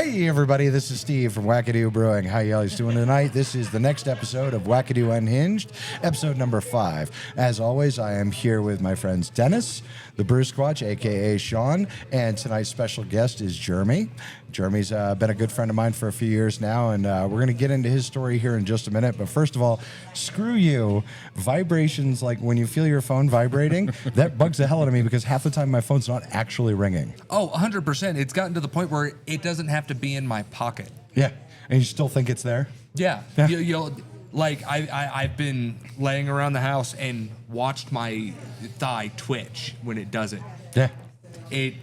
Hey everybody, this is Steve from Wackadoo Brewing. How you guys doing tonight? This is the next episode of Wackadoo Unhinged, episode number 5. As always, I am here with my friends Denis, the Brew Squatch, aka Shaun, and tonight's special guest is Jeremy. Jeremy's been a good friend of mine for a few years now, and we're going to get into his story here in just a minute. But first of all, screw you. Vibrations, like when you feel your phone vibrating, that bugs the hell out of me because half the time my phone's not actually ringing. Oh, 100%. It's gotten to the point where it doesn't have to be in my pocket. Yeah, and you still think it's there? Yeah. You'll like I've been laying around the house and watched my thigh twitch when it does it. Yeah.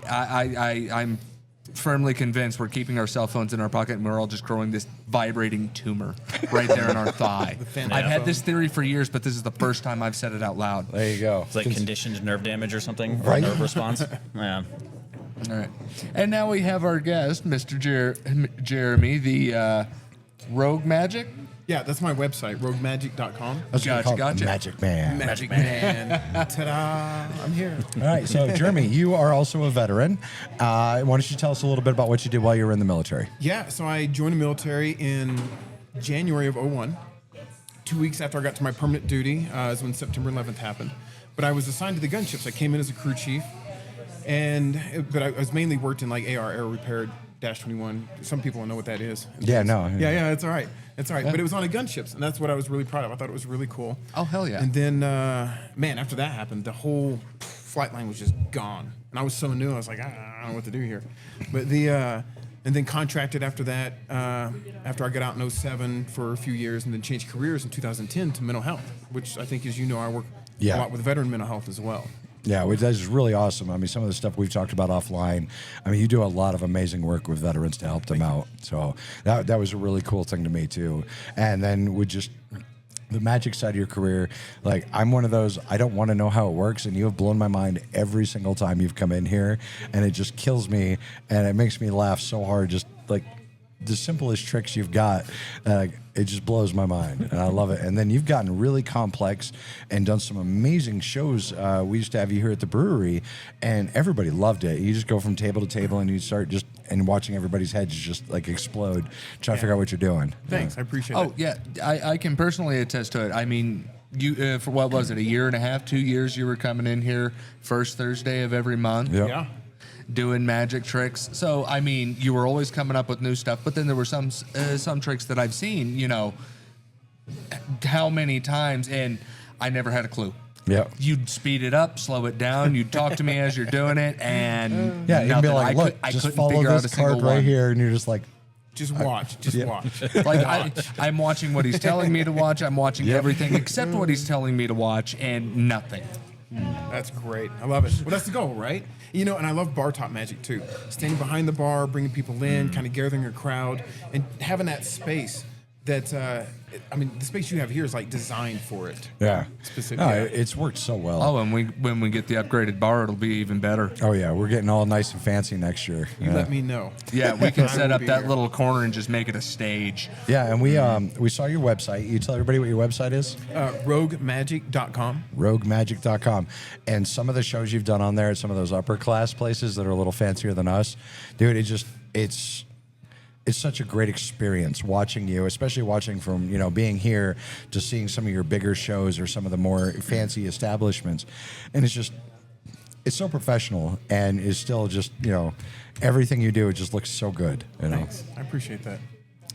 I'm firmly convinced we're keeping our cell phones in our pocket and we're all just growing this vibrating tumor right there in our thigh. I've had this theory for years, but this is the first time I've said it out loud. There you go. It's like conditioned nerve damage or something, Right. or nerve response. Yeah. All right. And now we have our guest, Mr. Jeremy, the Rogue Magic. Yeah, that's my website, roguemagic.com. I was gonna call it Gotcha. Magic Man. Magic Man. Ta-da! I'm here. All right, so Jeremy, you are also a veteran. Why don't you tell us a little bit about what you did while you were in the military? Yeah, so I joined the military in January of 2001. 2 weeks after I got to my permanent duty is when September 11th happened. But I was assigned to the gunships. I came in as a crew chief, but I was mainly worked in like AR, air repair, -21. Some people don't know what that is. Yeah, no. Yeah, it's all right. It's all right. But it was on the gunships, and that's what I was really proud of. I thought it was really cool. Oh, hell yeah. And then, man, after that happened, the whole flight line was just gone. And I was so new, I was like, I don't know what to do here. But and then contracted after that, after I got out in 2007 for a few years, and then changed careers in 2010 to mental health, which I think, as you know, I work a lot with veteran mental health as well. Yeah, which is really awesome. I mean, some of the stuff we've talked about offline, I mean, you do a lot of amazing work with veterans to help them out. So that was a really cool thing to me, too. And then with just the magic side of your career, like, I'm one of those, I don't want to know how it works, and you have blown my mind every single time you've come in here, and it just kills me, and it makes me laugh so hard, just, like, the simplest tricks you've got, it just blows my mind, and I love it. And then you've gotten really complex and done some amazing shows. We used to have you here at the brewery, and everybody loved it. You just go from table to table, and you start just and watching everybody's heads just like explode, trying to figure out what you're doing. Thanks, I appreciate it. Oh, yeah. I can personally attest to it. I mean, you for what was it, a year and a half, 2 years, you were coming in here first Thursday of every month. Yep. Yeah. Doing magic tricks. So, I mean, you were always coming up with new stuff, but then there were some tricks that I've seen, you know, how many times, and I never had a clue. Yeah. You'd speed it up, slow it down, you'd talk to me as you're doing it, and Yeah, you'd be like, look, I just couldn't follow figure out a this single card right one. here, and you're just like, Just watch. Watch. Like, I'm watching what he's telling me to watch, I'm watching everything except what he's telling me to watch, and nothing. That's great. I love it. Well, that's the goal, right? You know, and I love bar top magic too. Standing behind the bar, bringing people in, kind of gathering a crowd, and having that space that, I mean, the space you have here is like designed for it. yeah. Specific- No, yeah. it's worked so well. Oh, and when we get the upgraded bar, it'll be even better. Oh, yeah, we're getting all nice and fancy next year. You let me know. Yeah, we can I set will up be that here. little corner and just make it a stage. Yeah, and we saw your website. You tell everybody what your website is? Roguemagic.com. roguemagic.com. And some of the shows you've done on there at some of those upper class places that are a little fancier than us, dude, it's such a great experience watching you, especially watching from, you know, being here to seeing some of your bigger shows or some of the more fancy establishments. And it's so professional, and is still just, you know, everything you do, it just looks so good, you know. Thanks. I appreciate that.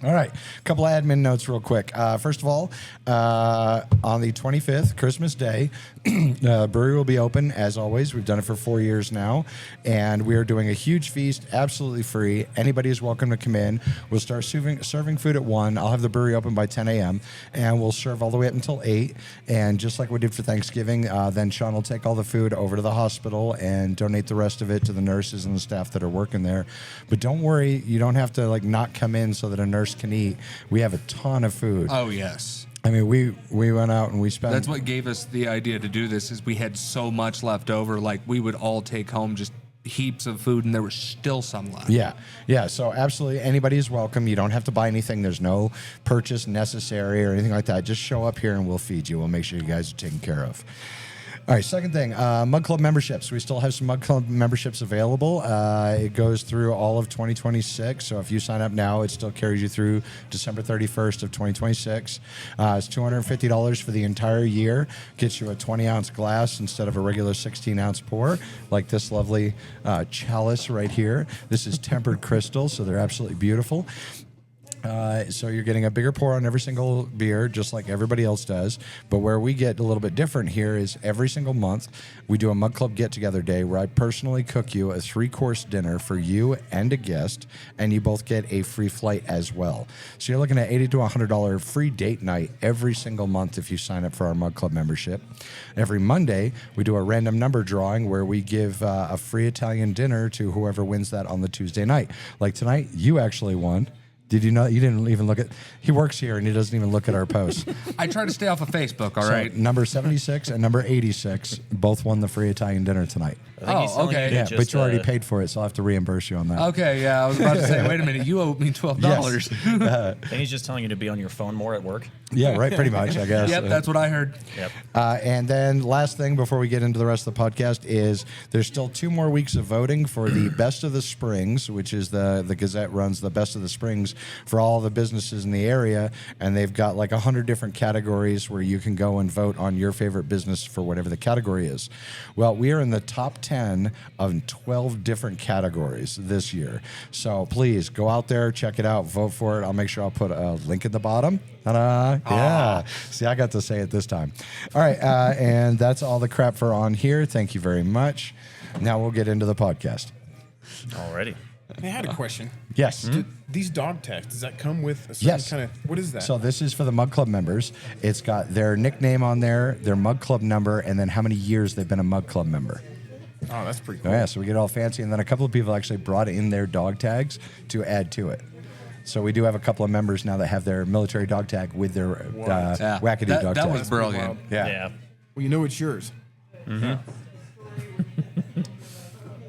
All right, a couple of admin notes real quick. First of all, on the 25th, Christmas Day, the brewery will be open, as always. We've done it for 4 years now, and we are doing a huge feast, absolutely free. Anybody is welcome to come in. We'll start serving food at 1. I'll have the brewery open by 10 a.m., and we'll serve all the way up until 8. And just like we did for Thanksgiving, then Shaun will take all the food over to the hospital and donate the rest of it to the nurses and the staff that are working there. But don't worry, you don't have to, like, not come in so that a nurse can eat. We have a ton of food. Oh, yes. I mean, we went out and we spent. That's what gave us the idea to do this, is we had so much left over. Like, we would all take home just heaps of food, and there was still some left. Yeah. So absolutely, anybody is welcome. You don't have to buy anything. There's no purchase necessary or anything like that. Just show up here and we'll feed you. We'll make sure you guys are taken care of. All right, second thing, Mug Club memberships. We still have some Mug Club memberships available. It goes through all of 2026. So if you sign up now, it still carries you through December 31st of 2026. It's $250 for the entire year. Gets you a 20-ounce glass instead of a regular 16-ounce pour, like this lovely chalice right here. This is tempered crystal, so they're absolutely beautiful. So you're getting a bigger pour on every single beer, just like everybody else does. But where we get a little bit different here is every single month we do a Mug Club get-together day where I personally cook you a 3-course dinner for you and a guest, and you both get a free flight as well. So you're looking at $80 to $100 free date night every single month if you sign up for our Mug Club membership. Every Monday we do a random number drawing where we give a free Italian dinner to whoever wins that on the Tuesday night. Like tonight, you actually won. Did you know? You didn't even look at. He works here and he doesn't even look at our posts. I try to stay off of Facebook. All So right. number 76 and number 86 both won the free Italian dinner tonight. I think he's telling okay. you to Yeah, just, but you already paid for it, so I'll have to reimburse you on that. Okay, yeah, I was about to say, wait a minute, you owe me $12. I think he's just telling you to be on your phone more at work. Yeah, right. Pretty much, I guess. Yep, that's what I heard. Yep. And then last thing before we get into the rest of the podcast is there's still 2 more weeks of voting for the Best of the Springs, which is the Gazette runs the Best of the Springs for all the businesses in the area, and they've got like 100 different categories where you can go and vote on your favorite business for whatever the category is. Well, we are in the top 10 of 12 different categories this year. So please go out there, check it out, vote for it. I'll make sure I'll put a link at the bottom. Ta-da. Yeah. See, I got to say it this time. All right. And that's all the crap for on here. Thank you very much. Now we'll get into the podcast. Already. I had a question. Yes. These dog tags, does that come with a certain Yes. kind of, what is that? So this is for the Mug Club members. It's got their nickname on there, their Mug Club number, and then how many years they've been a Mug Club member. Oh, that's pretty Oh, cool. yeah, so we get all fancy, and then a couple of people actually brought in their dog tags to add to it. So we do have a couple of members now that have their military dog tag with their Yeah. Wackadoo that, dog that tag. was brilliant. wild. Yeah. Yeah. Well, you know it's yours.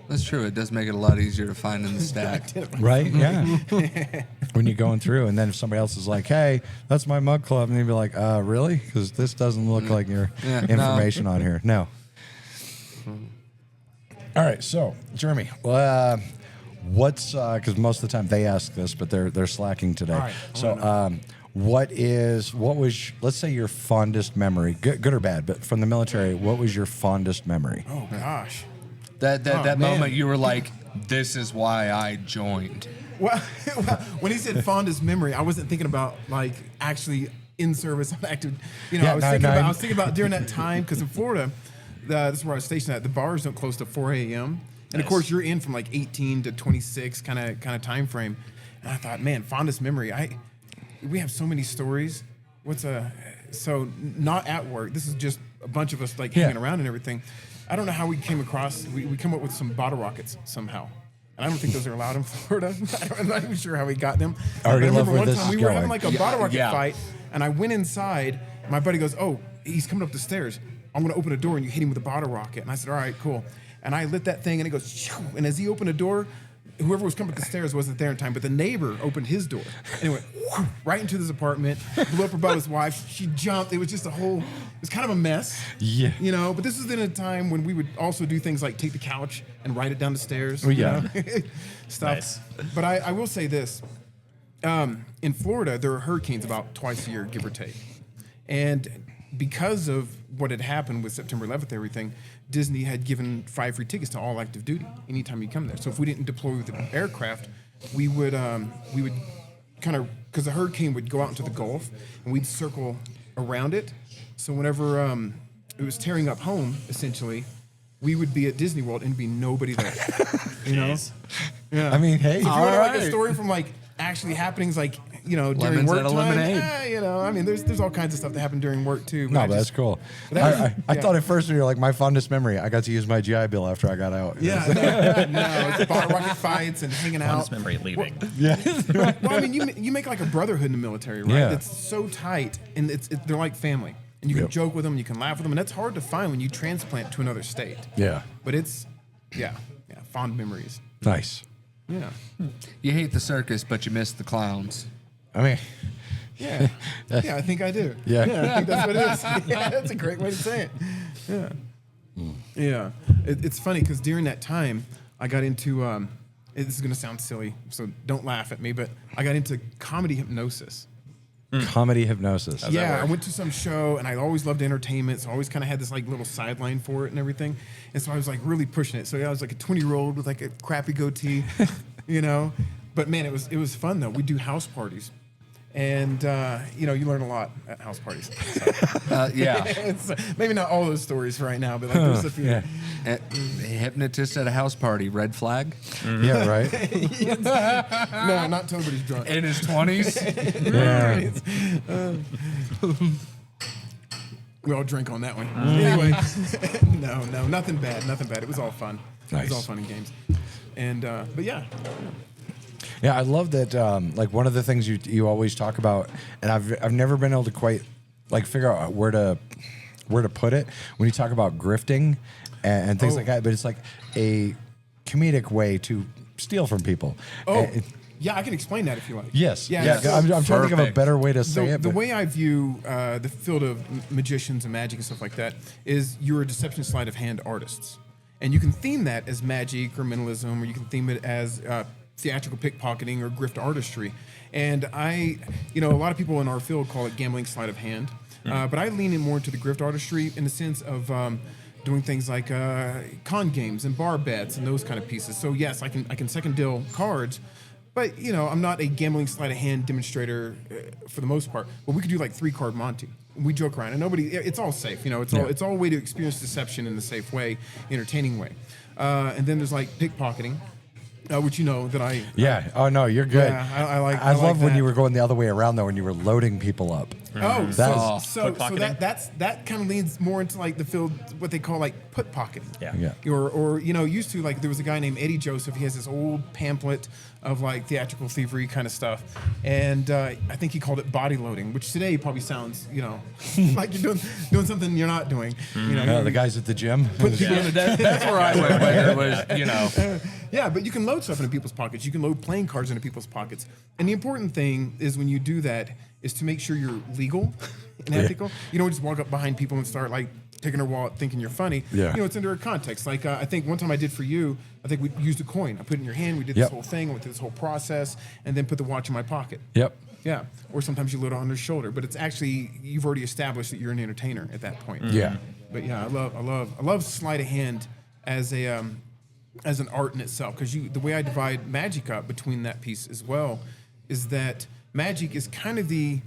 That's true. It does make it a lot easier to find in the stack. Right? Yeah. When you're going through, and then if somebody else is like, hey, that's my Mug Club, and you'd be like, really? Because this doesn't look like your Yeah, information on here. No. All right, so, Jeremy, what's, because most of the time they ask this, but they're slacking today. All right, So, what was, let's say your fondest memory, good or bad, but from the military, what was your fondest memory? Oh, gosh. That man. moment you were like, this is why I joined. Well, when he said fondest memory, I wasn't thinking about like actually in service on active. You know, Yeah, I was thinking about during that time because in Florida, this is where I was stationed at. The bars don't close till 4 a.m. And of course, you're in from like 18 to 26 kind of time frame. And I thought, man, fondest memory. We have so many stories. So not at work. This is just a bunch of us like hanging around and everything. I don't know how we came across. We come up with some bottle rockets somehow. And I don't think those are allowed in Florida. I'm not even sure how we got them. I already But love remember where one this time is we were having going. like a bottle rocket yeah. fight, and I went inside. My buddy goes, "Oh, he's coming up the stairs. I'm going to open a door, and you hit him with a bottle rocket." And I said, "All right, cool." And I lit that thing, and it goes, shoo, and as he opened the door, whoever was coming up the stairs wasn't there in time, but the neighbor opened his door, and it went whoo, right into this apartment, blew up above his wife. She jumped. It was just it was kind of a mess. Yeah. You know, but this was in a time when we would also do things like take the couch and ride it down the stairs. Oh, yeah. You know? Stuff. Nice. But I will say this. In Florida, there are hurricanes about twice a year, give or take. And because of what had happened with September 11th, everything, Disney had given 5 free tickets to all active duty anytime you come there. So if we didn't deploy with the aircraft, we would kind of, because the hurricane would go out into the Gulf, and we'd circle around it. So whenever it was tearing up home, essentially, we would be at Disney World and be nobody there. You know? Jeez. Yeah. I mean, hey. If you want like a Alright. story from like actually happenings like, you know, during Lemons work at a time, lemonade. you know, I mean, there's all kinds of stuff that happened during work too. No, I but that's cool. that I was- thought at first when you were like, my fondest memory, I got to use my GI Bill after I got out. Yeah, no, it's bottle rocket fights and hanging Fondest out. memory leaving. Yeah. Well, I mean, you make like a brotherhood in the military, right? Yeah. It's so tight, and they're like family, and you can Yep. joke with them, you can laugh with them, and that's hard to find when you transplant to another state. Yeah. But it's, yeah, fond memories. Nice. Yeah, You hate the circus, but you miss the clowns. I mean, yeah, I think I do. Yeah. I think that's what it is. Yeah, that's a great way to say it. Yeah. Yeah, it's funny because during that time, I got into. This is gonna sound silly, so don't laugh at me, but I got into comedy hypnosis. Comedy hypnosis. Yeah, I went to some show, and I always loved entertainment, so I always kind of had this like little sideline for it and everything. And so I was like really pushing it. So yeah, I was like a 20-year-old with like a crappy goatee, you know. But man, it was fun though. We do house parties. And, you learn a lot at house parties. So. Yeah. It's, maybe not all those stories right now, but like there's a few. Yeah. Hypnotist at a house party, red flag. Yeah, right. No, not until everybody's drunk. In his 20s. Yeah. We all drink on that one. Anyway, no, nothing bad. It was all fun. Nice. It was all fun and games. And, but yeah. Yeah, I love that. Like one of the things you always talk about, and I've never been able to quite like figure out where to put it when you talk about grifting and things like that. But it's like a comedic way to steal from people. Yeah, I can explain that if you like. Yes. Yeah. I'm trying to think of a Perfect. better way to say it. The but- way I view the field of magicians and magic and stuff like that is you're a deception sleight of hand artists. And you can theme that as magic or mentalism, or you can theme it as theatrical pickpocketing or grift artistry. And a lot of people in our field call it gambling sleight of hand. But I lean in more into the grift artistry in the sense of doing things like con games and bar bets and those kind of pieces. So yes, I can second deal cards, but I'm not a gambling sleight of hand demonstrator for the most part. But we could do like 3-card Monty. We joke around, and it's all safe. It's all a way to experience deception in the safe way, entertaining way. And then there's like pickpocketing. Which that I Oh no, you're good. Yeah, I like. I love when that. you were going the other way around though, when you were loading people up. Oh, That so Put-pocketing? that kind of leans more into like the field, what they call like put pocketing. Yeah. Or used to like there was a guy named Eddie Joseph. He has this old pamphlet of like theatrical thievery kind of stuff, and I think he called it body loading, which today probably sounds like you're doing something you're not doing. The guys at the gym. That's where I went with it. Was Yeah, but you can load stuff into people's pockets. You can load playing cards into people's pockets. And the important thing is when you do that is to make sure you're legal and ethical. You don't just walk up behind people and start like taking their wallet thinking you're funny. Yeah. It's under a context. Like I think one time I did for you, I think we used a coin. I put it in your hand. We did this Yep. whole thing. I went through this whole process and then put the watch in my pocket. Yep. Yeah. Or sometimes you load it on their shoulder. But it's actually, you've already established that you're an entertainer at that point. Yeah. But yeah, I love sleight of hand as an art in itself, because the way I divide magic up between that piece as well is that magic is kind of the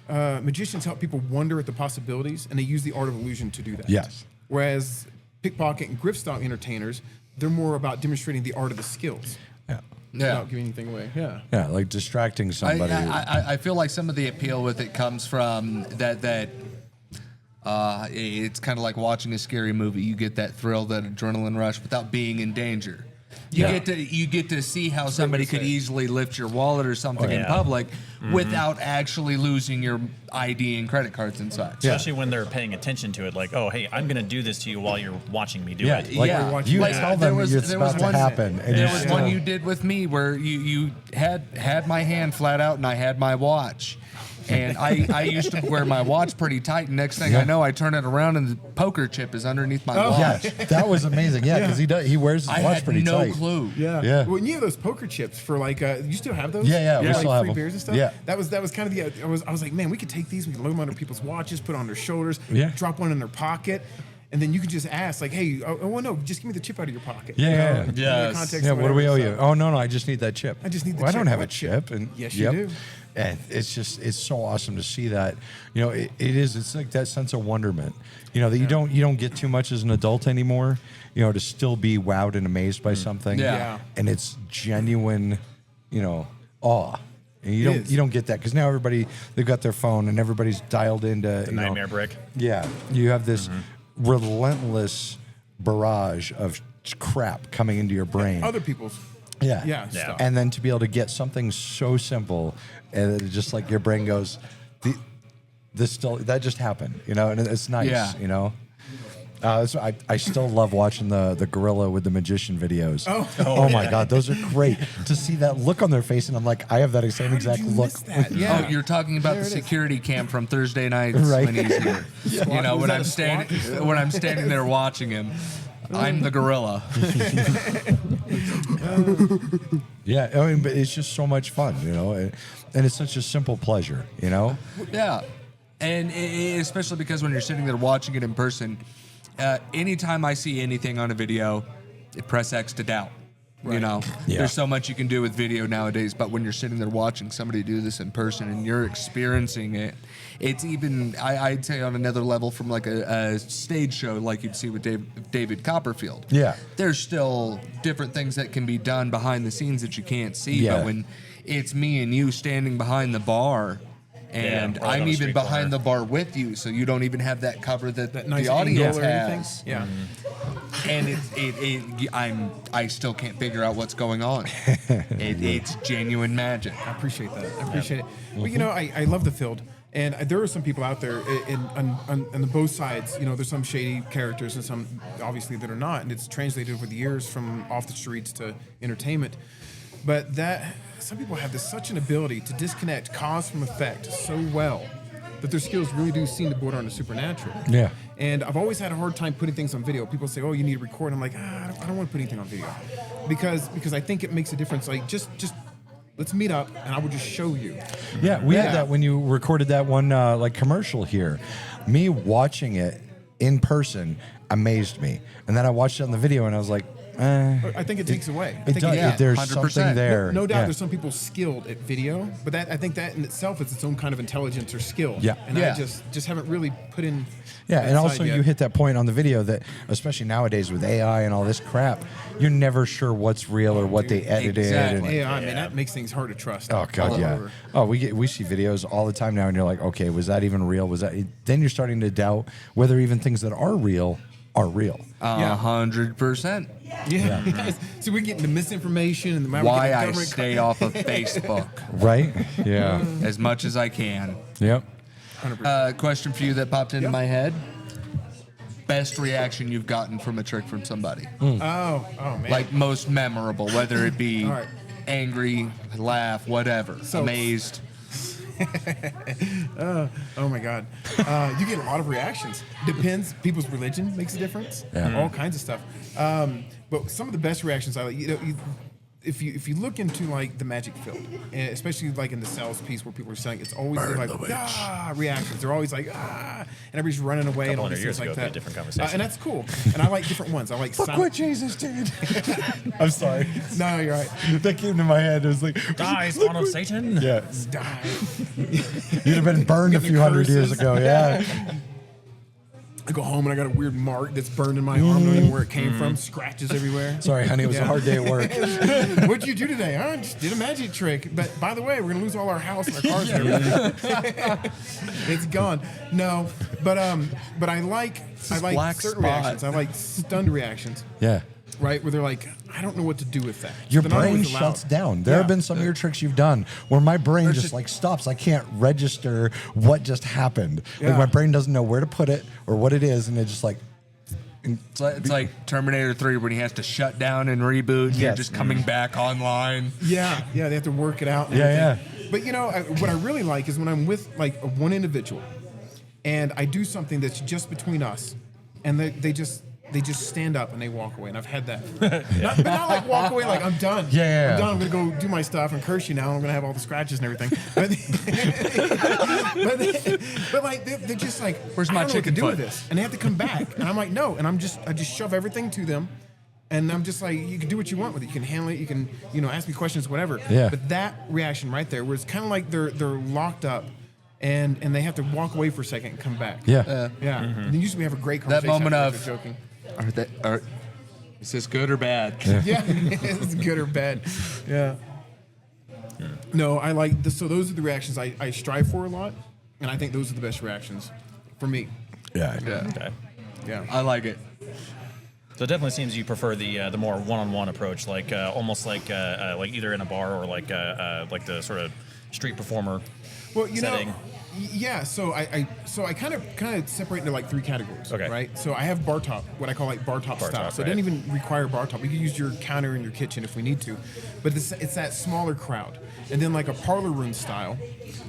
magicians help people wonder at the possibilities, and they use the art of illusion to do that. Yes. Whereas pickpocket and grift style entertainers, they're more about demonstrating the art of the skills Yeah. without giving anything away. Yeah. Yeah, like distracting somebody. I feel like some of the appeal with it comes from that. It's kind of like watching a scary movie. You get that thrill, that adrenaline rush, without being in danger. You get to see how somebody could easily lift your wallet or something in public without actually losing your ID and credit cards and such. Especially when they're paying attention to it, like, oh, hey, I'm going to do this to you while you're watching me do Yeah, it. like Yeah. you Like, tell there them was- it's there about was to one- happen. And There you was still- one you did with me where you had my hand flat out and I had my watch. And I used to wear my watch pretty tight, and next thing I know, I turn it around and the poker chip is underneath my watch. Yeah, that was amazing. Yeah, because he wears his I watch had pretty no tight. clue. Yeah. When you have those poker chips for like, you still have those? Yeah, we For, still like have free them. beers and stuff. Yeah. That was kind of the. I was like, man, we could take these, we could load them under people's watches, put it on their shoulders, Yeah. drop one in their pocket, and then you could just ask like, hey, oh no, just give me the chip out of your pocket. Yeah. in the Yes. context Yeah, of what do we owe whatever, you? so- Oh no, I just need that chip. I just need the Well, I don't chip. have a What chip. And Yes, you do. And it's so awesome to see that. It's like that sense of wonderment. That you don't get too much as an adult anymore. To still be wowed and amazed by something. Yeah. And it's genuine, awe. And you It is. don't get that because now they've got their phone and everybody's dialed into The nightmare brick. Yeah, you have this relentless barrage of crap coming into your brain. Other people's. Yeah. Stuff. And then to be able to get something so simple, and it just like your brain goes, that just happened, and it's nice, Yeah. I still love watching the gorilla with the magician videos. Oh my God, those are great. To see that look on their face, and I'm like, I have that same exact look. Yeah. Oh, you're talking about the security cam from Thursday nights Right. when he's here. You know, when I'm standing there watching him, I'm the gorilla. Yeah, I mean, but it's just so much fun, you know, and it's such a simple pleasure, you know. Yeah, and especially because when you're sitting there watching it in person, anytime I see anything on a video, press X to doubt. You know, there's so much you can do with video nowadays, but when you're sitting there watching somebody do this in person and you're experiencing it, it's even, I'd say, on another level from like a stage show like you'd see with David Copperfield. Yeah. There's still different things that can be done behind the scenes that you can't see, but when it's me and you standing behind the bar, and right I'm on the even street behind corner. the bar with you, so you don't even have that cover that Nice the audience angle or anything. has. Yeah. And I still can't figure out what's going on. It's genuine magic. I appreciate that. I appreciate it. But you know, I love the field, and there are some people out there on the both sides. You know, there's some shady characters and some obviously that are not, and it's translated over the years from off the streets to entertainment. But that some people have such an ability to disconnect cause from effect so well that their skills really do seem to border on the supernatural. Yeah. And I've always had a hard time putting things on video. People say, "Oh, you need to record." I'm like, I don't want to put anything on video, because I think it makes a difference. Like, just let's meet up, and I will just show you. Yeah, we had that when you recorded that one like commercial here. Me watching it in person amazed me, and then I watched it on the video, and I was like, I think it takes away. I It think does. There's 100%. something there. No doubt, Yeah. there's some people skilled at video, but I think that in itself is its own kind of intelligence or skill. Yeah. And Yeah. I just haven't really put in. Yeah, that and also side yet. you hit that point on the video that, especially nowadays with AI and all this crap, you're never sure what's real or what they edited. Exactly. And, AI, man, that makes things hard to trust. oh God, all yeah. over. Oh, we see videos all the time now, and you're like, okay, was that even real? Was that? Then you're starting to doubt whether even things that are real are real. 100%. Yeah. So we're getting the misinformation and the Why I stay off of Facebook Right? Yeah. as much as I can. Yep. 100%. Question for you that popped into my head. Best reaction you've gotten from a trick from somebody. Oh man. Like most memorable, whether it be All right. angry, laugh, whatever, So- amazed. Oh my God. You get a lot of reactions. Depends. People's religion makes a difference. Yeah. All kinds of stuff. But some of the best reactions I like, if you look into like the magic field, and especially like in the sales piece where people are selling, it's always like reactions. They're always like and everybody's running away and all these things like that. A different conversation. And that's cool. And I like different ones. I like Look what Jesus did. I'm sorry. No, you're right. That came to my head. It was like, Die, spawn of Satan. yeah, Die. you'd have been burned a Give me few hundred years curses. ago. Yeah. I go home and I got a weird mark that's burned in my arm. I don't even know where it came from. Scratches everywhere. Sorry, honey. It was a hard day at work. What'd you do today? I just did a magic trick. But by the way, we're gonna lose all our house and our cars and everything. It's gone. No, but I like black certain spot. reactions. I like stunned reactions, Yeah. right? Where they're like, I don't know what to do with that. Your They're not brain always allowed. shuts down. There have been some of your tricks you've done where my brain just like stops. I can't register what just happened. Like Yeah. my brain doesn't know where to put it or what it is, and it just like It's like Terminator 3 when he has to shut down and reboot. You're Yes. just coming back online. Yeah, they have to work it out. And Yeah, everything. But you know, what I really like is when I'm with like one individual, and I do something that's just between us, and they just stand up and they walk away. And I've had that. But not like walk away like I'm done. Yeah. I'm done. I'm gonna go do my stuff and curse you now. I'm gonna have all the scratches and everything. But like they're just like, Where's I my don't know what to chicken do with foot? this, and they have to come back. And I'm like, no. And I just shove everything to them. And I'm just like, you can do what you want with it. You can handle it. You can, ask me questions, whatever. Yeah. But that reaction right there, where it's kind of like they're locked up, and they have to walk away for a second and come back. yeah. Yeah. And then usually we have a great That conversation. moment afterwards, of- they're joking. Is this good or bad? Yeah, it's good or bad. Yeah. No, I like this. So those are the reactions I strive for a lot, and I think those are the best reactions for me. Yeah. Yeah. Okay. Yeah. I like it. So it definitely seems you prefer the more one-on-one approach, like almost like either in a bar or like the sort of street performer Well, you setting. know, yeah. So I kind of separate into like 3 categories. Okay. Right. So I have bar top, what I call like bar top style. top, So it right. doesn't even require bar top. We could use your counter in your kitchen if we need to, but it's that smaller crowd. And then like a parlor room style,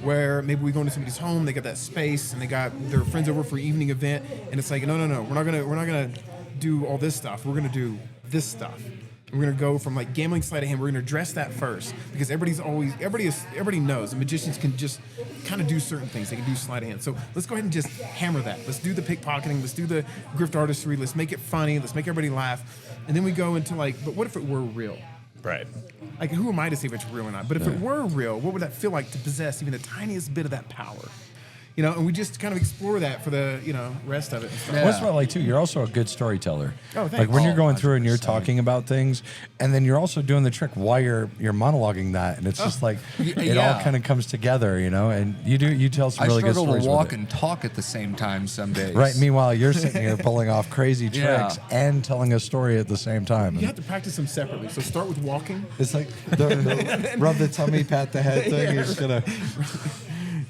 where maybe we go into somebody's home, they got that space, and they got their friends over for an evening event, and it's like no, we're not gonna do all this stuff. We're gonna do this stuff. We're gonna go from like gambling sleight of hand. We're gonna address that first because everybody knows the magicians can just kind of do certain things. They can do sleight of hand. So let's go ahead and just hammer that. Let's do the pickpocketing. Let's do the grift artistry. Let's make it funny. Let's make everybody laugh. And then we go into like, but what if it were real? Right. Like, who am I to say if it's real or not? But if it were real, what would that feel like to possess even the tiniest bit of that power? You know, and we just kind of explore that for the, rest of it. And stuff. What's about like too? You're also a good storyteller. Oh, thanks. Like when you're going through and you're 100%. talking about things, and then you're also doing the trick while you're monologuing that, and it's just like it all yeah. kind of comes together, And you tell some I really good struggle stories to with walk it. and talk at the same time some days. Right. Meanwhile, you're sitting here pulling off crazy Yeah. tricks and telling a story at the same time. You have to practice them separately. So start with walking. It's like the rub the tummy, pat the head thing. You're just gonna.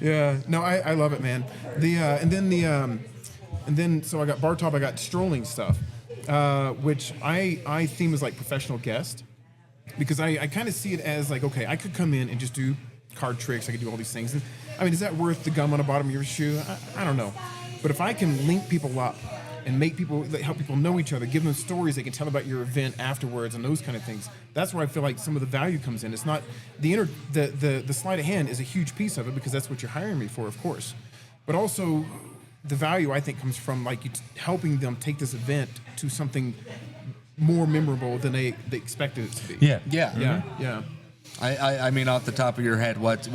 Yeah, no, I love it, man. So I got bar top, I got strolling stuff, which I theme as like professional guest, because I kind of see it as like, okay, I could come in and just do card tricks, I could do all these things. And, I mean, is that worth the gum on the bottom of your shoe? I don't know, but if I can link people up and help people know each other, give them stories they can tell about your event afterwards and those kind of things. That's where I feel like some of the value comes in. It's not the sleight of hand is a huge piece of it because that's what you're hiring me for, of course. But also the value I think comes from like you helping them take this event to something more memorable than they expected it to be. Yeah. Yeah. Yeah. I mean, off the top of your head, what's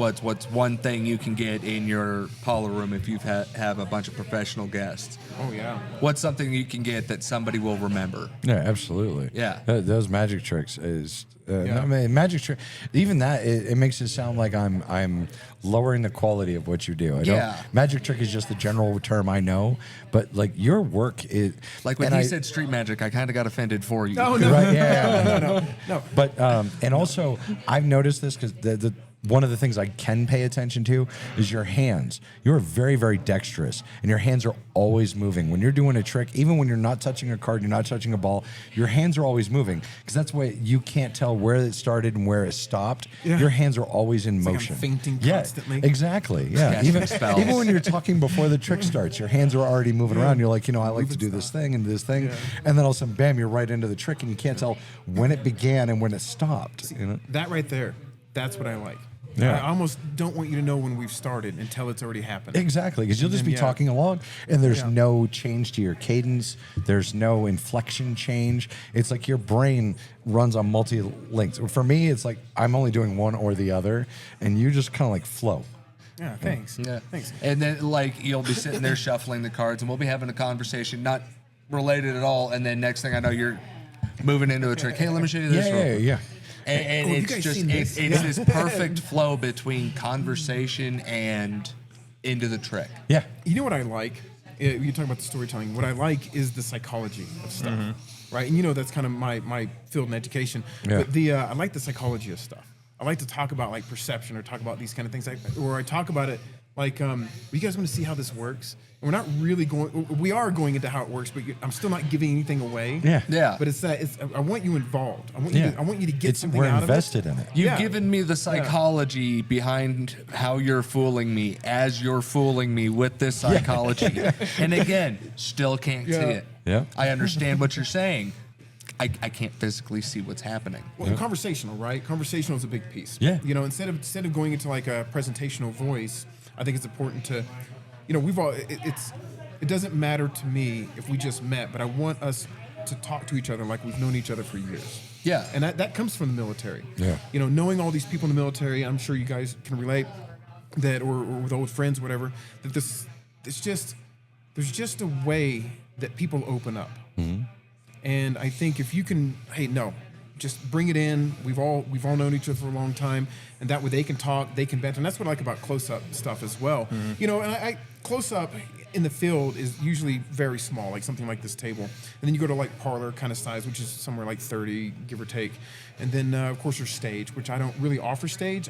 one thing you can get in your parlor room if you have a bunch of professional guests? Oh yeah. What's something you can get that somebody will remember? Yeah, absolutely. Yeah. Those magic tricks is. Yeah. I mean, magic trick. Even that, it makes it sound like I'm lowering the quality of what you do. Yeah. Magic trick is just the general term I know, but like your work is Like when you said street magic, I kind of got offended for you. Oh no. right. Yeah. No. But and also I've noticed this because the one of the things I can pay attention to is your hands. You're very, very dexterous, and your hands are always moving. When you're doing a trick, even when you're not touching a card, you're not touching a ball, your hands are always moving because that's why you can't tell where it started and where it stopped. Yeah. Your hands are always in like I'm motion. fainting Yeah, constantly. exactly. Yeah, Casting even spells. even when you're talking before the trick starts, your hands are already moving around. You're like, I like to do this thing and this thing, and then all of a sudden, bam, you're right into the trick, and you can't tell when it began and when it stopped. That right there, that's what I like. Yeah. I almost don't want you to know when we've started until it's already happened. Exactly, because you'll just be Yeah. talking along, and there's Yeah. no change to your cadence. There's no inflection change. It's like your brain runs on multi-links. For me, it's like I'm only doing one or the other, and you just kind of like flow. Yeah, thanks. Yeah. Thanks. And then like you'll be sitting there shuffling the cards, and we'll be having a conversation, not related at all. And then next thing I know, you're moving into a trick. Hey, let me show you this. real quick. Yeah. And Oh, have you it's guys just seen this? it's this perfect flow between conversation and into the trick. Yeah. You know what I like? You talk about the storytelling. What I like is the psychology of stuff, right? And that's kind of my field in education. Yeah. But I like the psychology of stuff. I like to talk about like perception or talk about these kind of things, or I talk about it like, you guys want to see how this works? And we're not really we are going into how it works, but I'm still not giving anything away. Yeah. Yeah. But I want you involved. I want you to get It's something we're out of it. invested in it. You've Yeah. given me the psychology behind how you're fooling me as you're fooling me with this psychology. And again, still can't see Yeah. it. Yeah. I understand what you're saying. I can't physically see what's happening. Well, conversational, right? Conversational is a big piece. Yeah. Instead of going into like a presentational voice, I think it's important to, it doesn't matter to me if we just met, but I want us to talk to each other like we've known each other for years. Yeah. And that comes from the military. Yeah. Knowing all these people in the military, I'm sure you guys can relate that, or with old friends, whatever, that there's just a way that people open up. Mm-hmm. And I think if you can, just bring it in. We've all known each other for a long time, and that way they can talk, they can banter, and that's what I like about close-up stuff as well. And I close-up in the field is usually very small, like something like this table, and then you go to like parlor kind of size, which is somewhere like 30, give or take, and then of course there's stage, which I don't really offer stage.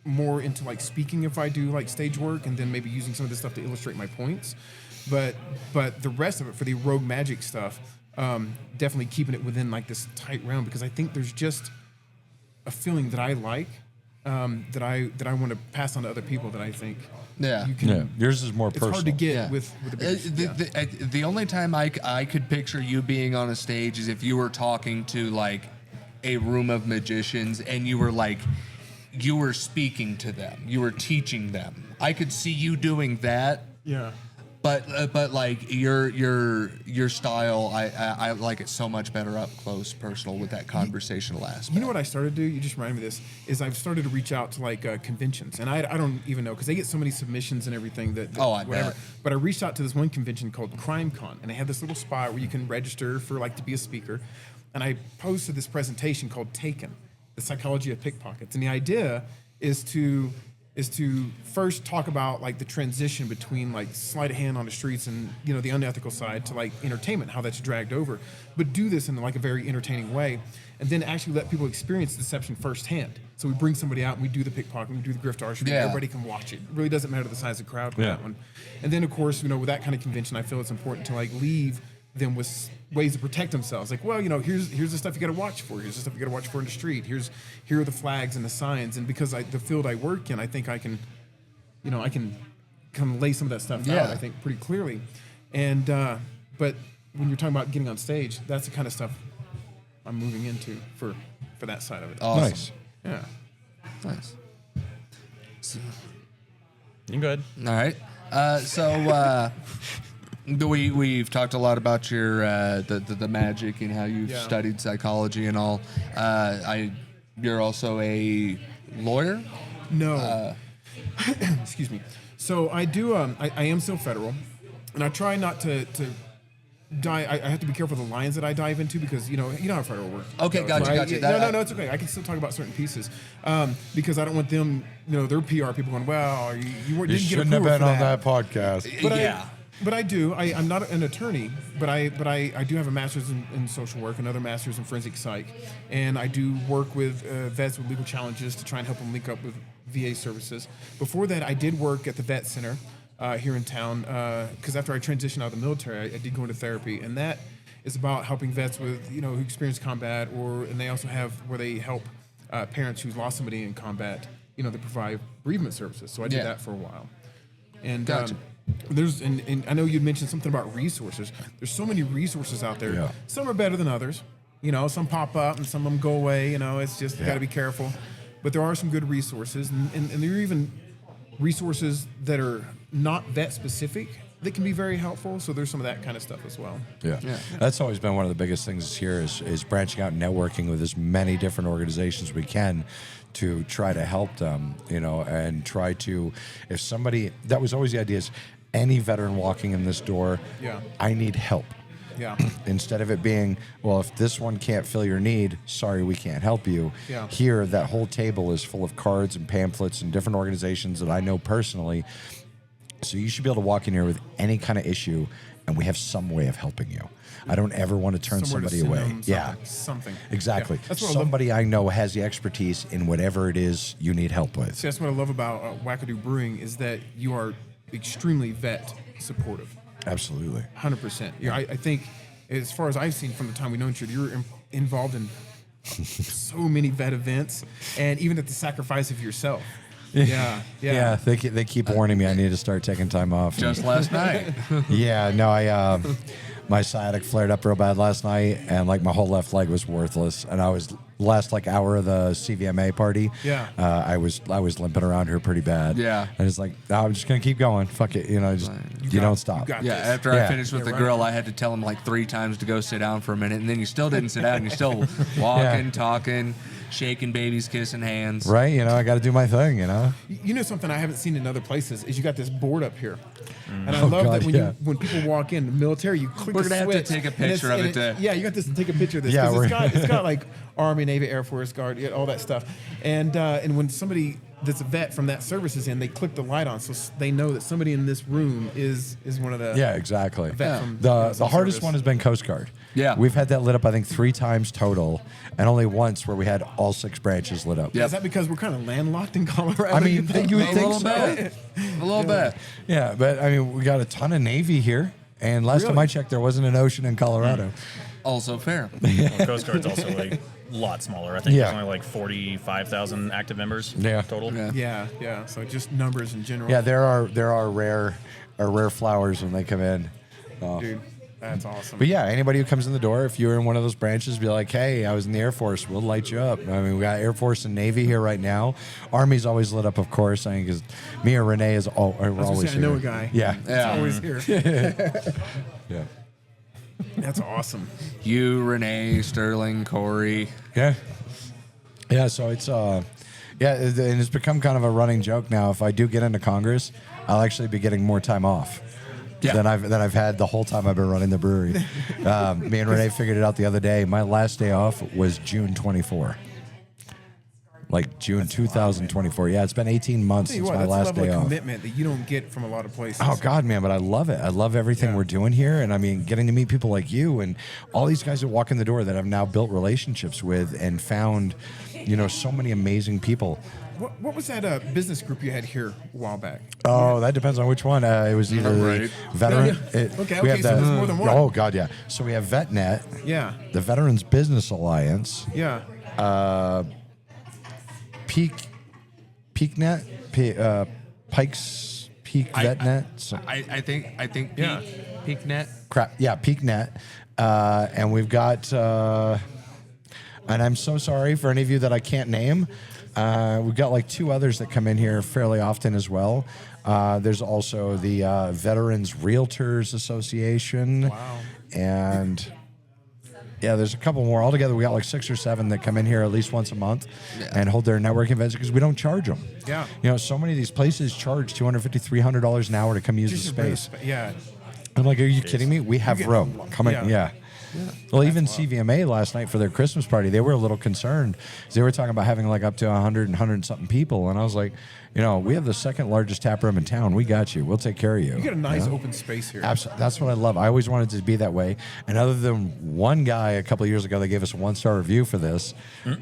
more into like speaking if I do like stage work, and then maybe using some of this stuff to illustrate my points. But the rest of it for the rogue magic stuff, definitely keeping it within like this tight realm, because I think there's just a feeling that I like, that I want to pass on to other people, that I think you can. Yours is more personal. It's hard to get with the big, the only time I could picture you being on a stage is if you were talking to like a room of magicians and you were speaking to them, you were teaching them. I could see you doing that. Yeah. But like your style, I like it so much better up close, personal, with that conversational aspect. You know what I started to do? You just reminded me of this. Is I've started to reach out to like conventions, and I don't even know, because they get so many submissions and everything that I whatever. bet. But I reached out to this one convention called Crime Con, and they had this little spot where you can register for like to be a speaker, and I posted this presentation called Taken: The Psychology of Pickpockets, and the idea is to first talk about like the transition between like sleight of hand on the streets and, you know, the unethical side to like entertainment, how that's dragged over, but do this in like a very entertaining way, and then actually let people experience deception firsthand. So we bring somebody out and we do the pickpocket, we do the grift archery, everybody can watch it. It really doesn't matter the size of the crowd for that one. And then of course, you know, with that kind of convention, I feel it's important to like leave them with ways to protect themselves. Like, well, you know, here's the stuff you got to watch for. Here's the stuff you got to watch for in the street. Here are the flags and the signs. And because the field I work in, I think I can kind of lay some of that stuff out, I think, pretty clearly. And but when you're talking about getting on stage, that's the kind of stuff I'm moving into for that side of it. Awesome. Nice. Yeah. Nice. You good? All right. So we've talked a lot about your the magic and how you've studied psychology and all. You're also a lawyer? No. Excuse me. So I do. I am still federal, and I try not to dive. I have to be careful of the lines that I dive into, because you know how federal works. Okay, gotcha. No, it's okay. I can still talk about certain pieces, because I don't want them, you know, their PR people going, well, you didn't shouldn't get have been for on that podcast. But I do. I'm not an attorney, but I do have a master's in social work, another master's in forensic psych, and I do work with vets with legal challenges to try and help them link up with VA services. Before that, I did work at the vet center here in town, because after I transitioned out of the military, I did go into therapy, and that is about helping vets with, you know, who experience combat, and they also have where they help parents who've lost somebody in combat. You know, they provide bereavement services. So I did that for a while, and. Gotcha. And I know you'd mentioned something about resources. There's so many resources out there. Yeah. Some are better than others. You know, some pop up and some of them go away. You know, it's just got to be careful. But there are some good resources, and there are even resources that are not vet specific that can be very helpful. So there's some of that kind of stuff as well. Yeah. That's always been one of the biggest things here is branching out and networking with as many different organizations we can to try to help them, you know, and try to, if somebody, that was always the idea, is any veteran walking in this door, I need help. Yeah. Instead of it being, well, if this one can't fill your need, sorry, we can't help you. Yeah. Here, that whole table is full of cards and pamphlets and different organizations that I know personally. So you should be able to walk in here with any kind of issue, and we have some way of helping you. I don't ever want to turn somebody away. Something. Exactly. Yeah. That's what Somebody I know has the expertise in whatever it is you need help with. See, that's what I love about Wackadoo Brewing, is that you are extremely vet supportive. Absolutely. 100%. Yeah, I think, as far as I've seen from the time we've known each other, you're involved in so many vet events, and even at the sacrifice of yourself. Yeah. They keep warning me I need to start taking time off. Just last night. My sciatic flared up real bad last night, and like my whole left leg was worthless. And I was last like hour of the CVMA party. Yeah. I was limping around here pretty bad. Yeah. And it's like, no, I'm just gonna keep going. Fuck it, you know. Just you don't stop. After I finished with the girl, I had to tell him like 3 times to go sit down for a minute, and then you still didn't sit down. You're still walking, talking, shaking babies, kissing hands. Right. You know, I got to do my thing. You know. You know something I haven't seen in other places is you got this board up here. And I love that when people walk in the military, you click We're the gonna have switch. to take a picture of it. Yeah, you got this. Take a picture of this. Yeah, 'cause it's got like Army, Navy, Air Force, Guard, all that stuff. And when somebody that's a vet from that service is in, they click the light on, so they know that somebody in this room is one of the Exactly. vet from The some hardest service. one has been Coast Guard. Yeah. We've had that lit up, I think, 3 times total, and only once where we had all 6 branches lit up. Yeah. Is that because we're kind of landlocked in Colorado? I mean, you would A think little so. bit. A little bit. Yeah, but I mean, we got a ton of Navy here, and last time Really? I checked, there wasn't an ocean in Colorado. Also fair. Well, Coast Guard's also like a lot smaller. I think Yeah. there's only like 45,000 active members Yeah. total. Yeah. Yeah. So just numbers in general. Yeah, there are rare flowers when they come in. Dude, that's awesome. But yeah, anybody who comes in the door, if you're in one of those branches, be like, hey, I was in the Air Force, we'll light you up. I mean, we got Air Force and Navy here right now. Army's always lit up, of course. I think because me or Renee is we're I was always gonna say, I here. know a guy. Yeah. It's always here. Yeah. That's awesome. You, Renee, Sterling, Corey. Yeah. Yeah, so it's and it's become kind of a running joke now. If I do get into Congress, I'll actually be getting more time off. Yeah. Than I've had the whole time I've been running the brewery. Me and Renee figured it out the other day. My last day off was June 24. Like June 2024. Yeah, it's been 18 months Tell you since what, my that's last a level day of off. commitment that you don't get from a lot of places. Oh God, man! But I love it. I love everything Yeah. we're doing here, and I mean, getting to meet people like you and all these guys that walk in the door that I've now built relationships with and found, so many amazing people. What was that business group you had here a while back? Oh, that depends on which one. It was either the Right. veteran. Okay, so there's more than one. Oh God, yeah. So we have VetNet, Yeah. the Veterans Business Alliance, Yeah. PeakNet, Pikes Peak VetNet. So, I think Yeah. PeakNet. crap, yeah, PeakNet, and we've got. And I'm so sorry for any of you that I can't name. We've got like 2 others that come in here fairly often as well. There's also the Veterans Realtors Association. Wow. And yeah, there's a couple more. Altogether, we got like 6 or 7 that come in here at least once a month and hold their networking events because we don't charge them. Yeah. So many of these places charge $250, $300 an hour to come use the Just to bring space. Yeah. I'm like, are you kidding me? We have get- room. Come in. yeah. Yeah. Well, even CVMA last night for their Christmas party, they were a little concerned. They were talking about having like up to 100 and 100 and something people. And I was like, we have the 2nd largest tap room in town. We got you. We'll take care of you. You get a nice open space here. Absolutely. That's what I love. I always wanted it to be that way. And other than one guy a couple of years ago that gave us a 1-star review for this,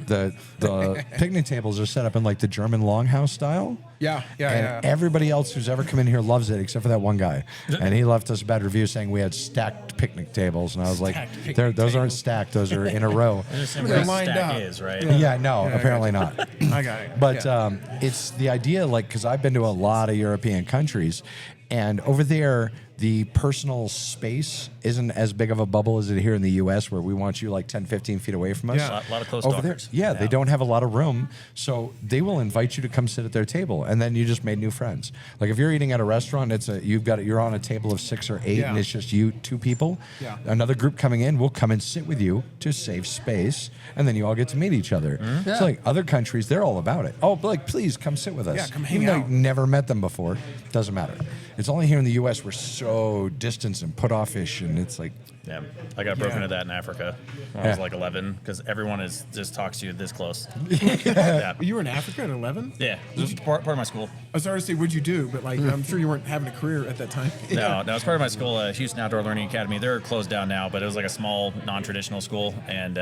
the picnic tables are set up in like the German longhouse style. Yeah. Yeah. And Yeah. everybody else who's ever come in here loves it, except for that one guy. And he left us a bad review saying we had stacked picnic tables. And I was like, Stacked picnic those aren't stacked. Those are in a row. They're lined stack up. is, right? Yeah, no, apparently not. I got it. But Yeah. it's the idea, like, because I've been to a lot of European countries, and over there, the personal space isn't as big of a bubble as it here in the U.S., where we want you like 10, 15 feet away from us. Yeah. A lot of close Over there, talkers. yeah, they don't have a lot of room, so they will invite you to come sit at their table, and then you just made new friends. Like if you're eating at a restaurant, you're on a table of 6 or 8, Yeah. and it's just you 2 people. Yeah. Another group coming in will come and sit with you to save space, and then you all get to meet each other. Yeah. So like other countries, they're all about it. Oh, but like please come sit with us. Yeah, come hang Even though out. you've never met them before, doesn't matter. It's only here in the U.S. we're so distant and put offish, and it's like. Yeah, I got broken Yeah. into that in Africa when I was Yeah. like 11 because everyone just talks to you this close. Yeah, You were in Africa at 11? yeah, this was part of my school. I was sorry to say, what'd you do? But like, I'm sure you weren't having a career at that time. No, it's part of my school, Houston Outdoor Learning Academy. They're closed down now, but it was like a small, non-traditional school, and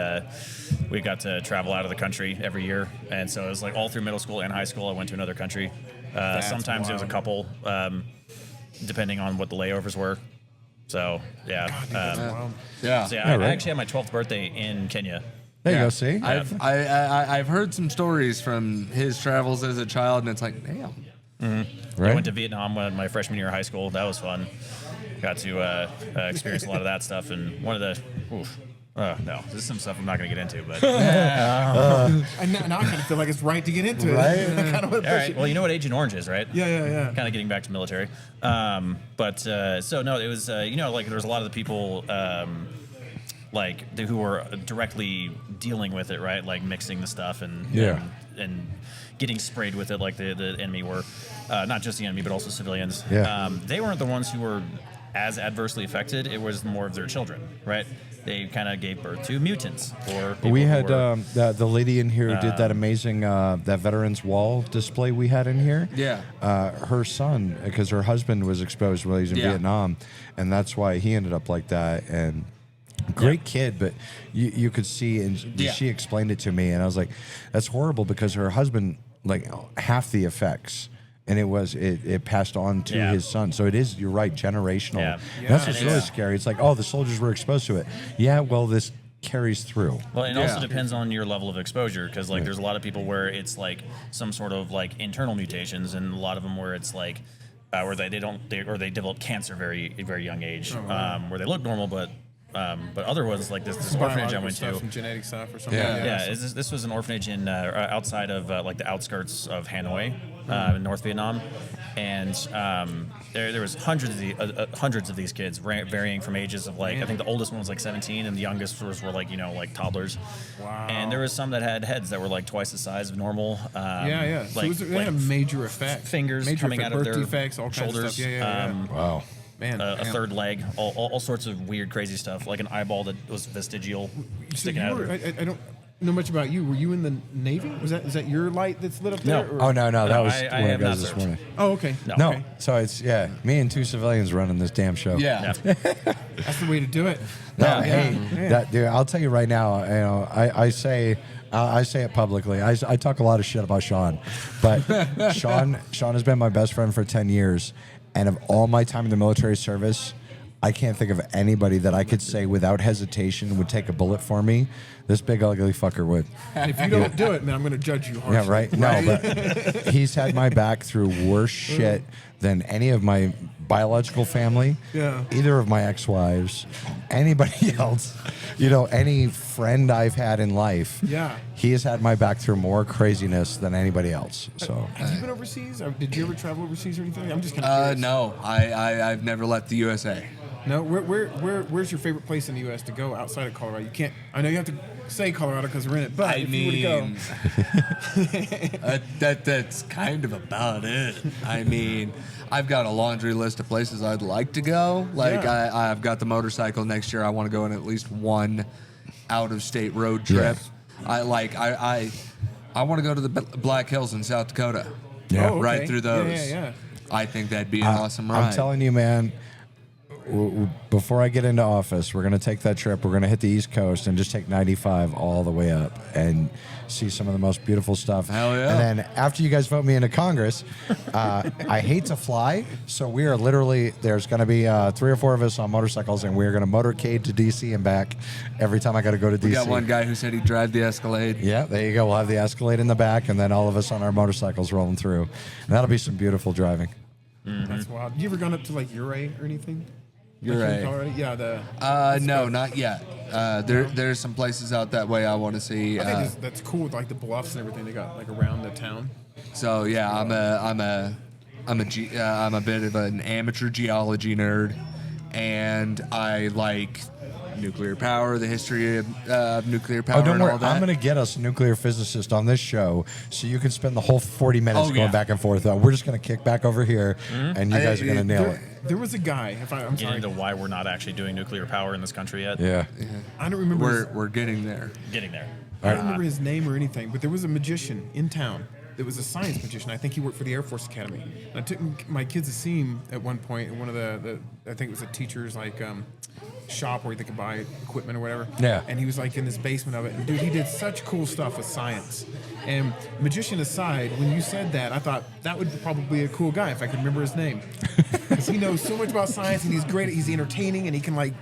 we got to travel out of the country every year. And so it was like all through middle school and high school, I went to another country. Sometimes it was a wild. couple, depending on what the layovers were. So yeah, Wow. Yeah. so Yeah, I right. actually had my 12th birthday in Kenya. There you Yeah. go. See. I've heard some stories from his travels as a child, and it's like, damn. I Right. went to Vietnam when my freshman year of high school. That was fun. Got to experience a lot of that stuff. And one of the, no, this is some stuff I'm not going to get into. But And now I kind of feel like it's right to get into it. Right? I kind of want to all push right, it. well, you know what Agent Orange is, right? Yeah. Kind of getting back to military. So no, it was like there was a lot of the people who were directly dealing with it, right? Like mixing the stuff and getting sprayed with it, like the enemy were, not just the enemy but also civilians. Yeah. They weren't the ones who were as adversely affected. It was more of their children, right? They kind of gave birth to mutants or people We who had were, the lady in here who did that amazing that Veterans Wall display we had in here. Yeah. Her son, because her husband was exposed while he was in Yeah. Vietnam, and that's why he ended up like that. And great kid, but you could see, and she explained it to me, and I was like, that's horrible because her husband, like half the effects. And it passed on to his son. So it is, you're right, generational. Yeah. And that's what's really scary. It's like, oh, the soldiers were exposed to it. Yeah, well, this carries through. Well, it also depends on your level of exposure, because like there's a lot of people where it's like some sort of like internal mutations, and a lot of them where it's like where they develop cancer very very young age, where they look normal, but other ones like this orphanage I went to, some genetic stuff or something. This was an orphanage in outside of like the outskirts of Hanoi, in North Vietnam, and there was hundreds of these kids, varying from ages of like I think the oldest one was like 17, and the youngest were like like toddlers. Wow. And there was some that had heads that were like twice the size of normal. Like, so it had a major effect. Fingers coming out of their defects, all shoulders. Kinds of stuff. Wow. Man, a third leg, all sorts of weird, crazy stuff, like an eyeball that was vestigial sticking out of it. I don't know much about you. Were you in the Navy? Is that your light that's lit up there? No. Oh, no. That was I one have of the guys not this served. morning. Oh, okay. No. Okay. So it's, me and 2 civilians running this damn show. Yeah. That's the way to do it. No, hey, dude, I'll tell you right now, I say it publicly. I talk a lot of shit about Shaun, but Shaun has been my best friend for 10 years. And of all my time in the military service, I can't think of anybody that I could say without hesitation would take a bullet for me. This big ugly fucker would. And if you don't do it, man, I'm going to judge you harshly. Yeah, right? No, but he's had my back through worse shit than any of my biological family, either of my ex-wives, anybody else, any friend I've had in life. Yeah. He has had my back through more craziness than anybody else. So, have you been overseas? Or did you ever travel overseas or anything? I'm just kind of curious. No, I've never left the USA. No, where's your favorite place in the U.S. to go outside of Colorado? You can't. I know you have to say Colorado because we're in it, but if you were to go, that's kind of about it. I mean, I've got a laundry list of places I'd like to go. Like I've got the motorcycle next year. I want to go on at least one out-of-state road trip. Yes. I want to go to the Black Hills in South Dakota. Yeah. Oh, okay. Right through those. Yeah. I think that'd be an awesome ride. I'm telling you, man, before I get into office, we're going to take that trip. We're going to hit the East Coast and just take 95 all the way up and see some of the most beautiful stuff. Hell yeah. And then after you guys vote me into Congress, I hate to fly, so we are literally, there's going to be 3 or 4 of us on motorcycles, and we're going to motorcade to D.C. and back every time I got to go to D.C. We got one guy who said he'd drive the Escalade. Yeah, there you go. We'll have the Escalade in the back, and then all of us on our motorcycles rolling through. And that'll be some beautiful driving. That's wild. You ever gone up to like Uray or anything? You're right. Yeah, no, not yet. There's some places out that way I want to see. I think that's cool with like the bluffs and everything they got like around the town. So yeah, I'm a bit of an amateur geology nerd, and I like nuclear power, the history of nuclear power. Oh, don't worry. All that. I'm going to get us a nuclear physicist on this show so you can spend the whole 40 minutes going back and forth. We're just going to kick back over here, and you guys are going to nail it. There was a guy. I'm Get sorry. into why we're not actually doing nuclear power in this country yet. Yeah. I don't remember. We're getting there. Getting there. I don't remember his name or anything, but there was a magician in town. There was a science magician. I think he worked for the Air Force Academy. And I took my kids to see him at one point in one of the I think it was a teacher's like shop where they could buy equipment or whatever. Yeah. And he was like in this basement of it. And dude, he did such cool stuff with science. And magician aside, when you said that, I thought that would probably be a cool guy if I could remember his name. Because he knows so much about science and he's great. He's entertaining and he can like,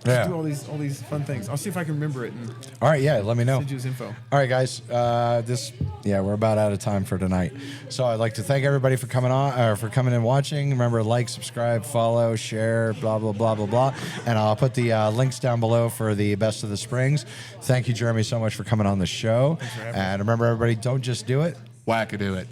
just do all these fun things. I'll see if I can remember it and All right, let me know. send you his info. All right, guys. We're about out of time for tonight. So I'd like to thank everybody for coming on, or for coming and watching. Remember, like, subscribe, follow, share, blah blah blah blah blah. And I'll put the links down below for the Best of the Springs. Thank you, Jeremy, so much for coming on the show. And remember, everybody, don't just do it. Wackadoo it.